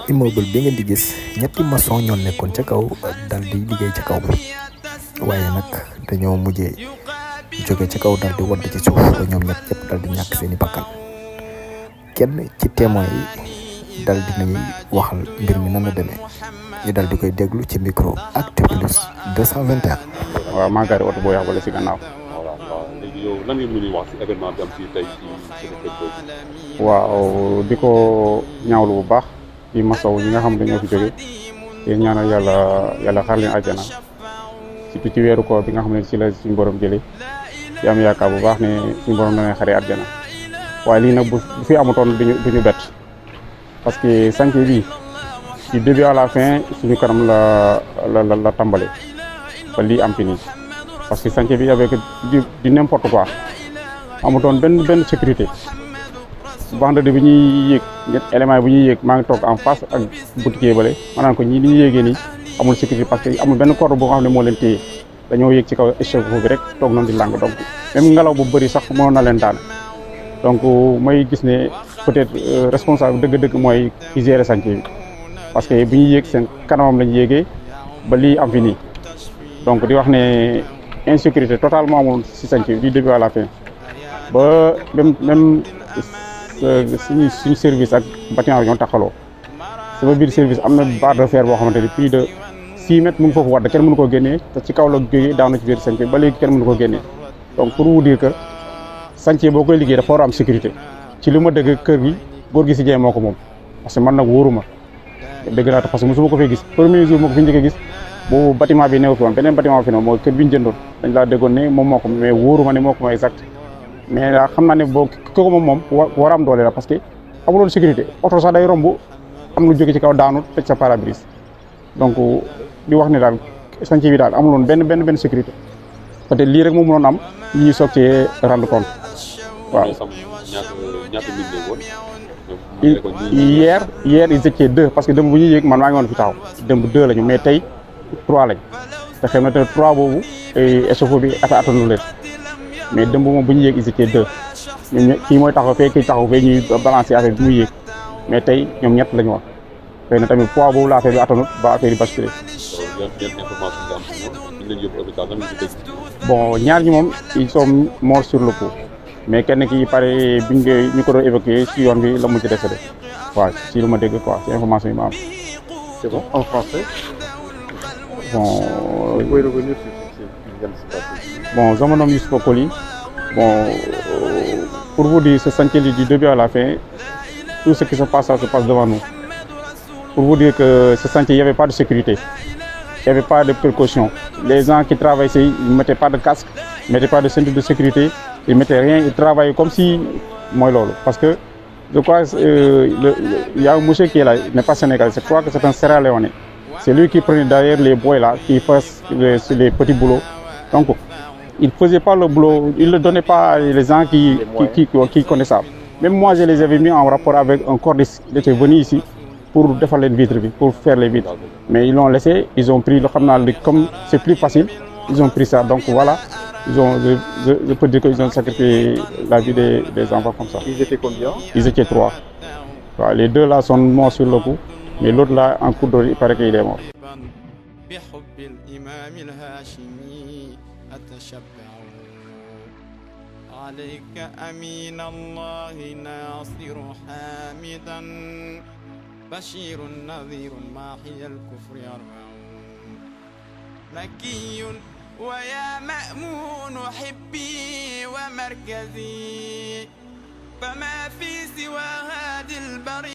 immeuble bi ngeen di gis ñetti maçon ñoo nekkoon ca kaw dal di liggéey ca kaw waaye nag dañoo mujjee jóge ca kaw dal di wadd ci suuf ba ñoom ñett yëpp dal di ñàkk seeni bakkan kenn ci témoin yi dal di nañuy waxal mbir mi nan la demee ñu dal di koy déglu ci micro Actuplus 221. waaw maa gaari oto boo yax wala si gannaaw. voilà waaw léegi yow lan nga mën a wax si événement bi am si tey ci suñu kër googu. waaw di ko ñaawlu bu baax ci masaw ñi nga xam dañoo fi jóge te ñaanal yàlla xar leen àjjana surtout ci weeru koor bi nga xam ne ci la suñu borom jëlee di am yaakaar bu baax ne suñu borom dana xaree àjjana waaye lii nag bu fi amutoon duñu bett parce que chantier bi du début à la fin suñu kanam la tàmbale ba lii am fi nii parce que chantier bi avec du n'importe quoi amutoon benn sécurité vendredi bi ñuy yéeg élément yi bu ñuy yéeg maa ngi toog en face ak boutique bale ma naan ko ñii ni ñu yéegee nii amul sécurité parce que amul benn corde boo xam ne moo leen téye dañoo yéeg ci kaw échauffement bi rek toog noonu di lang donc même ngelaw bu bëri sax mënoon na leen daan donc may gis ne peut-être responsable dëgg-dëgg mooy ki gérer chantier bi parce que bu ñuy yéeg seen kanamam lañ yéegee ba lii am fi nii donc di wax ne insécurité totalement amul si chantier bi du début à la fin ba même suñu service ak bâtiment bi ñoo taxaloo sama biir service am na barre de fer boo xamante ni plus de 6 mètres mu ngi foofu wadd kenn mënu koo génnee te ci kaw la jógee daanu ci biir chantier ba léegi kenn mënu koo génnee donc pour vous dire que chantier boo koy liggéey dafa war a am sécurité ci li ma dëgg kër gi góor gi si jee moo ko moom parce que man nag wóoruma dëgg laa parce que mosuma ko fee gis premier jour moo ko fi njëkk a gis boobu bâtiment bi neew fi woon beneen bâtiment fi ne mooy kër bi ñu jëndoon dañ laa déggoon ne moom moo ko mais wóoruma ne moo ko moom exact mais daa xam naa ne boo ko moom war a am doole la parce que amuloon sécurité oto sax day romb am lu jóge ci kaw daanu tëj sa pare-brise donc di wax ne daal chantier bi daal amuloon benn sécurité peut-être lii rek moo mënoon am li ñuy soog cee rendre compte waaw. ñaata nit la woon. hier ils étaient 2 parce que démb bu ñuy yéeg man maa ngi woon fi taxaw démb 2 lañu mais tey 3 lañ te xam na te 3 boobu échauffe bi attanu leen mais démb moom bu ñuy yéeg ils étaient 2 ñoom kii mooy taxaw fee kii taxaw fee ñuy balancer affaire bi muy yéeg mais tey ñoom ñett lañu wax xëy na tamit poids boobu la affaire bi attanut ba affaire yi basculé. bon ñaar ñi moom ils sont morts sur le coup mais kenn ki pare biñ ñu ko doon évacuer ci yoon bi la mu ci décédé waaw ci lu ma dégg quoi ci information yi ma am. C'est bon en français. Bon. Vous pouvez revenir sur ce qui vient de se passer. Bon, je me nomme Youssouf Koli. Bon, pour vous dire, ce chantier du début à la fin, tout ce qui se passe, ça se passe devant nous. Pour vous dire que ce chantier, il n'y avait pas de sécurité, il n'y avait pas de précaution. Les gens qui travaillaient ici, ils ne mettaient pas de casque, ils ne mettaient pas de ceinture de sécurité, ils ne mettaient rien, ils travaillaient comme si moi lolo. Parce que je crois il y a un monsieur qui est là, il n'est pas sénégalais, je crois que c'est un Sierra Leone. C'est lui qui prenait derrière les boys là, qui faisait les petits boulots. Donc, il ne faisait pas le boulot, il ne le donnait pas à les gens qui connaissent ça. Même moi, je les avais mis en rapport avec un cordiste. Il était venu ici pour faire les vitres, pour faire les vitres. Mais ils l'ont laissé, ils ont pris le canal, comme c'est plus facile, ils ont pris ça. Donc voilà, je peux dire qu'ils ont sacrifié la vie des enfants comme ça. Ils étaient combien? Ils étaient 3. Voilà, les 2 là sont morts sur le coup. Mais l'autre là, en cours d'eau, il paraît qu'il est mort. عليك أمين الله ناصر حامدا بشير نذير ماحي الكفر يرعون مكي ويا مأمون حبي ومركزي فما في سوى هذه البرية